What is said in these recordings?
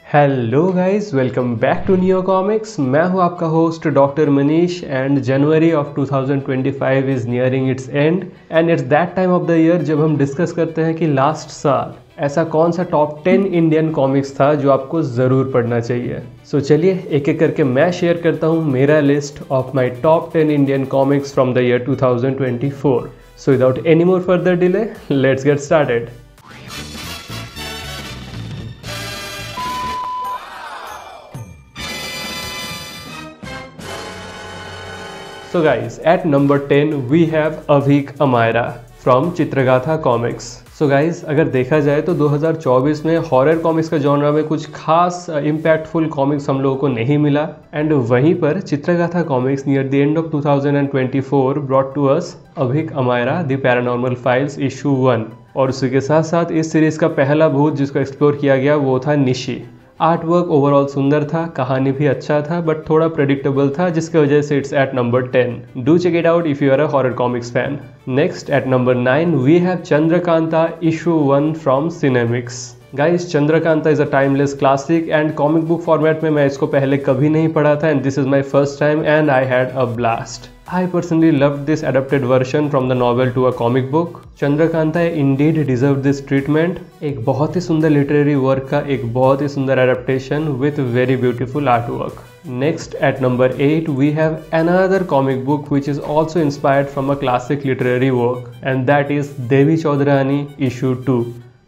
Hello guys, welcome back to neo comics. मैं हूं आपका होस्ट doctor Manish and January of 2025 is nearing it's end and it's that time of the year जब हम discuss करते हैं कि लास्ट साल ऐसा कौन सा टॉप 10 इंडियन कॉमिक्स था जो आपको ज़रूर पढ़ना चाहिए। सो चलिए एक एक करके मैं शेयर करता हूं मेरा list of my top 10 Indian comics from the year 2024। So without any more further delay, let's get started. So guys, at number 10 we have Avik Amira from Chitragatha comics. So guys, अगर देखा जाए तो 2024 में horror comics का genre में कुछ खास impactful comics हम लोगों को नहीं मिला एंड वहीं पर Chitragatha comics near the end of 2024 brought to us Abhik Amaira the paranormal files issue 1। और उसी के साथ साथ इस सीरीज का पहला भूत जिसको एक्सप्लोर किया गया वो था निशी। आर्ट वर्क ओवरऑल सुंदर था, कहानी भी अच्छा था बट थोड़ा प्रेडिक्टेबल था, जिसकी वजह से it's at number 10। Do check it out if you are a horror comics fan. Next at number 9 we have Chandrakanta issue 1 from Cinemix. Guys, Chandrakanta is a timeless classic and comic book format में मैं इसको पहले कभी नहीं पढ़ा था and this is my first time and I had a blast. I personally loved this adapted version from the novel to a comic book. Chandrakanta indeed deserved this treatment. एक बहुत ही सुंदर लिटरेरी वर्क का एक बहुत ही सुंदर adaptation with very beautiful artwork. Next at number 8 we have another comic book which is also inspired from a classic literary work and that is Devi Chaudhurani issue 2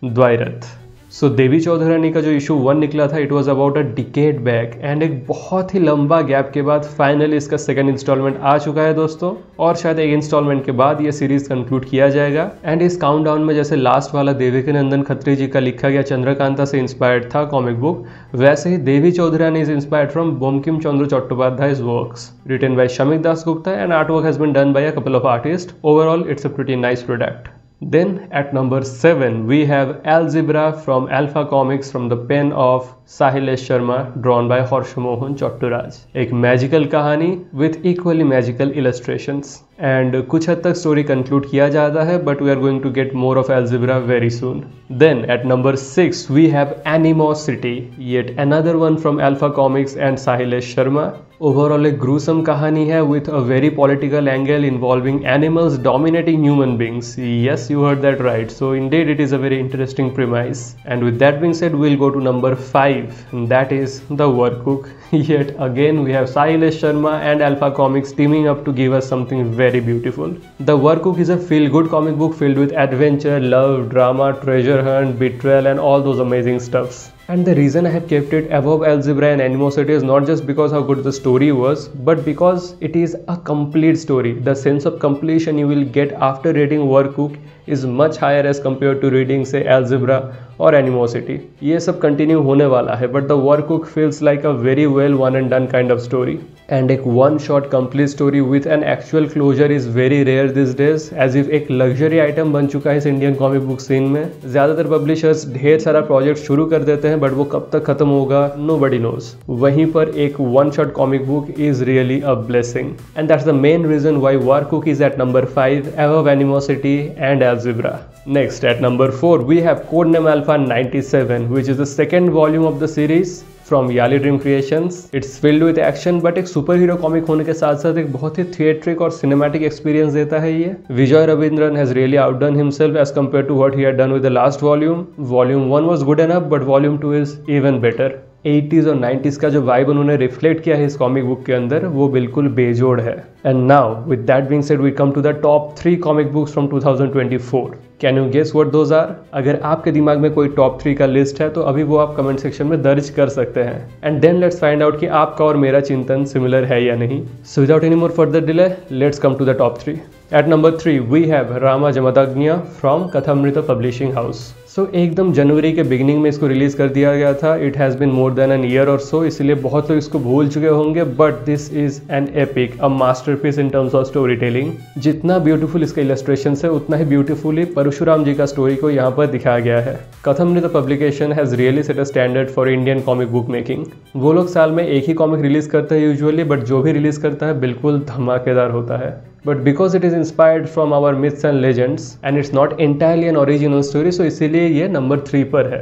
द्वैरथ। सो देवी चौधरानी का जो issue 1 निकला था it was about a decade back and एक बहुत ही लंबा gap के बाद finally इसका सेकंड इंस्टॉलमेंट आ चुका है दोस्तों, और शायद एक इंस्टॉलमेंट के बाद ये सीरीज कंक्लूड किया जाएगा। एंड इस काउंटडाउन में जैसे लास्ट वाला देविकी नंदन खत्री जी का लिखा गया चंद्रकांता से इंस्पायर्ड था कॉमिक बुक, वैसे ही Devi Chaudhurani is inspired from Bankim Chandra Chattopadhyay's works written by Shamik Das Gupta and art work has been done by a couple of artist. Overall it's a pretty nice product. Then at number 7 we have Algebra from Alpha Comics from the pen of Sahilesh Sharma drawn by Harsh Mohan Chatturaj. एक magical कहानी with equally magical illustrations and कुछ हद तक story conclude किया जाता है but we are going to get more of algebra very soon. Then at number 6 we have animosity, yet another one from Alpha Comics and Sahilesh Sharma. Overall एक gruesome कहानी है with a very political angle involving animals dominating human beings. Yes, you heard that right. So indeed it is a very interesting premise and with that being said we will go to number 5 and that is The Workbook. Yet again we have Sahilesh Sharma and Alpha Comics teaming up to give us something very beautiful. The Workbook is a feel-good comic book filled with adventure, love, drama, treasure hunt, betrayal and all those amazing stuffs. And the reason I have kept it above Algebra and Animosity is not just because how good the story was, but because it is a complete story. The sense of completion you will get after reading Workbook is much higher as compared to reading say Algebra और Animosity. ये सब continue होने वाला है but the workbook feels like a very well one and done kind of story and एक one shot complete story with an actual closure is very rare this days, as if एक luxury item बन चुका है इस Indian comic book scene में। ज़्यादातर publishers ढेर सारा प्रोजेक्ट शुरू कर देते हैं बट वो कब तक खत्म होगा नोबडी नोज। वहीं पर एक one shot comic book is really a blessing and that's the main reason why workbook is at number 5 above Animosity and Algebra. Next at number 4 we have Codename Alpha 97 which is the second volume of the series from Yali Dream Creations. It's filled with action but एक super hero comic होने के साथ साथ एक बहुत ही थिएट्रिक और cinematic experience देता है ये। विजय Ravindran has really outdone himself as compared to what he had done with the last volume. Volume 1 was good enough but Volume 2 is even better. 80s और 90s का जो वाइब उन्होंने रिफ्लेक्ट किया है इस कॉमिक बुक के अंदर वो बिल्कुल बेजोड़ है। And now with that being said we come to the top 3 comic books from 2024। Can you guess what those are? अगर आपके दिमाग में कोई टॉप 3 का लिस्ट है तो अभी वो आप कमेंट सेक्शन में दर्ज कर सकते हैं and then let's find out कि आपका और मेरा चिंतन सिमिलर है या नहीं। So without any more further delay let's come to the top 3। At number 3 we have Rama Jamadagni from Kathamrita publishing house. So एकदम जनवरी के बिगिनिंग में इसको रिलीज कर दिया गया था। It has been more than an year और सो, इसलिए बहुत लोग इसको भूल चुके होंगे but this is an epic, a masterpiece in terms of story telling. जितना ब्यूटीफुल इसका इलस्ट्रेशन है उतना ही ब्यूटीफुली परशुराम जी का स्टोरी को यहाँ पर दिखाया गया है। Kathamrita publication has really set a standard for Indian comic book making. वो लोग साल में एक ही कॉमिक रिलीज करते हैं यूजुअली बट जो भी रिलीज करता है बिल्कुल धमाकेदार होता है। But because it is inspired from our myths and legends and it's not entirely an original story, so इसीलिए ये नंबर 3 पर है।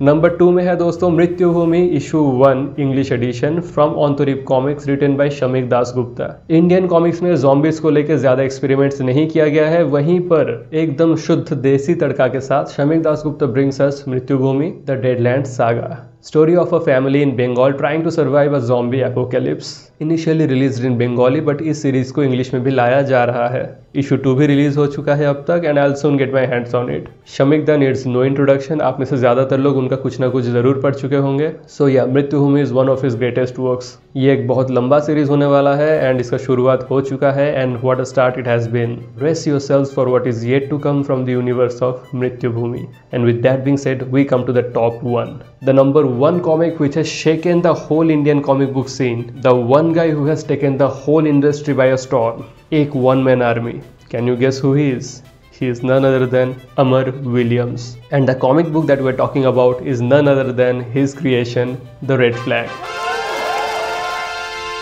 नंबर 2 में है दोस्तों Mrityubhoomi issue 1 English edition from ऑन्टोरिप comics written by Shamik Dasgupta. Indian comics में ज़ॉम्बीज को लेकर ज्यादा एक्सपेरिमेंट्स नहीं किया गया है, वहीं पर एकदम शुद्ध देसी तड़का के साथ Shamik Dasgupta brings us Mrityubhoomi the deadland saga, story of a family in Bengal trying to survive a zombie apocalypse। Initially released in Bengali but इस सीरीज को इंग्लिश में भी लाया जा रहा है। इशू 2 भी रिलीज हो चुका है अब तक and I will soon get my hands on it. Shamik da needs no introduction, आप में से ज्यादातर लोग उनका कुछ ना कुछ जरूर पढ़ चुके होंगे। सो या Mrityubhoomi is one of his greatest works. ये एक बहुत लंबा सीरीज होने वाला है एंड इसका शुरुआत हो चुका है and what a start it has been. Brace yourselves for what is yet to come from the universe of Mrityubhoomi. And with that being said we come to the top 1, the number 1 comic which has shaken the whole Indian comic book scene, the one guy who has taken the whole industry by a storm, एक one man army. Can you guess who he is? He is none other than Amar Williams. And the comic book that we're talking about is none other than his creation, The Red Flag.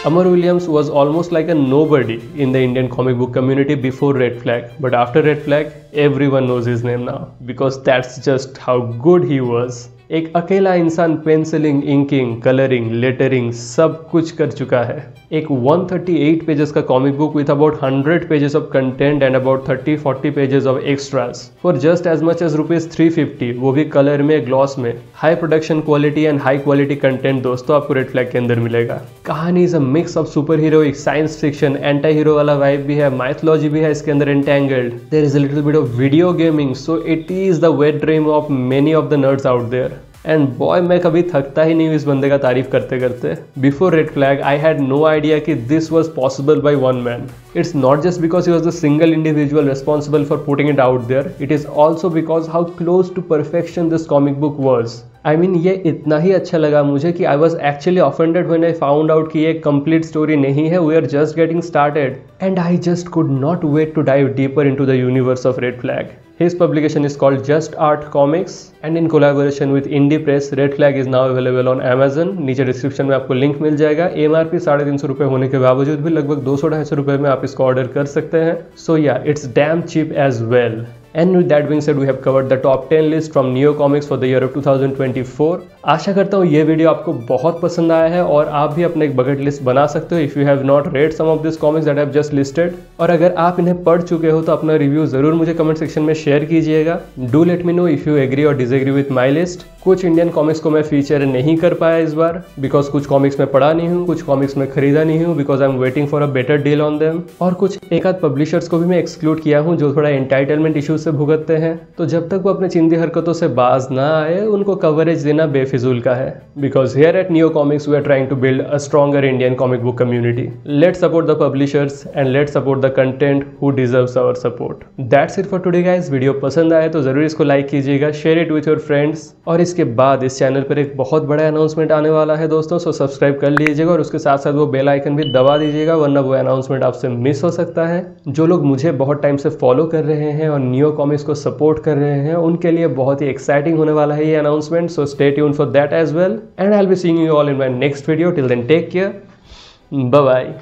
Amar Williams was almost like a nobody in the Indian comic book community before Red Flag, but after Red Flag, everyone knows his name now because that's just how good he was. एक अकेला इंसान pencilling, inking, colouring, lettering सब कुछ कर चुका है। एक 138 pages का comic book with about 100 pages of content and about 30-40 pages of extras for just as much as ₹350, वो भी कलर में, ग्लॉस में। High production quality and high quality content दोस्तों आपको रेड फ्लैग के अंदर मिलेगा। कहानी is a mix of super heroic, science fiction, anti hero वाला वाइब भी है, माइथोलॉजी भी है इसके अंदर entangled. There is a little bit of video gaming, so it is the wet dream of many of the nerds out there. And boy मैं कभी थकता ही नहीं हूँ इस बंदे का तारीफ करते करते। Before Red Flag I had no idea कि this was possible by one man. It's not just because he was the single individual responsible for putting it out there, it is also because how close to perfection this comic book was. I mean ये इतना ही अच्छा लगा मुझे कि I was actually offended when I found out कि ये complete story नहीं है, we are just getting started and I just could not wait to dive deeper into the universe of red flag. His publication is called Just Art Comics and in collaboration with Indie Press, Red Flag is now available on Amazon। नीचे description में आपको link मिल जाएगा। MRP ₹350 होने के बावजूद भी लगभग 200-250 रुपये में आप इसको ऑर्डर कर सकते हैं। So yeah, it's damn cheap as well। And with that being said, we have covered the top 10 list from Neo Comics for the year of 2024। आशा करता हूँ ये वीडियो आपको बहुत पसंद आया है और आप भी अपने एक बकेट लिस्ट बना सकते हो if you have not read some of this comics that I have just listed. और अगर आप इन्हें पढ़ चुके हो तो अपना रिव्यू ज़रूर मुझे कमेंट सेक्शन में शेयर कीजिएगा। Do let me know if you agree और डिसएग्री विथ माई लिस्ट। कुछ इंडियन कॉमिक्स को मैं फीचर नहीं कर पाया इस बार बिकॉज कुछ कॉमिक्स में पढ़ा नहीं हूँ, कुछ कॉमिक्स में खरीदा नहीं हूँ because I am waiting for a better deal on them, और कुछ एक आध पब्लिशर्स को भी मैं एक्सक्लूड किया हूँ जो थोड़ा एंटाइटलमेंट इश्यूज से भुगतते हैं। तो जब तक वो अपने चिंदी हरकतों से बाज ना आए उनको कवरेज देना बेफिजूल का है because here at Neo Comics we are trying to build a stronger Indian comic book community. Let's support the publishers and let's support the content who deserves our support. That's it for today guys. Video पसंद आए तो जरूर इसको like कीजिएगा, share it with your friends. और इसके बाद इस चैनल पर एक बहुत बड़ा अनाउंसमेंट आने वाला है दोस्तों, सो सब्सक्राइब कर लीजिएगा और उसके साथ साथ वो बेल आइकन भी दबा दीजिएगा वरना वो अनाउंसमेंट आपसे मिस हो सकता है। जो लोग मुझे बहुत टाइम से फॉलो कर रहे हैं और नियो कॉमिक्स को सपोर्ट कर रहे हैं उनके लिए बहुत ही एक्साइटिंग होने वाला है ये announcement, so stay tuned for that as well and I will be seeing you all in my next video. Till then take care, bye bye.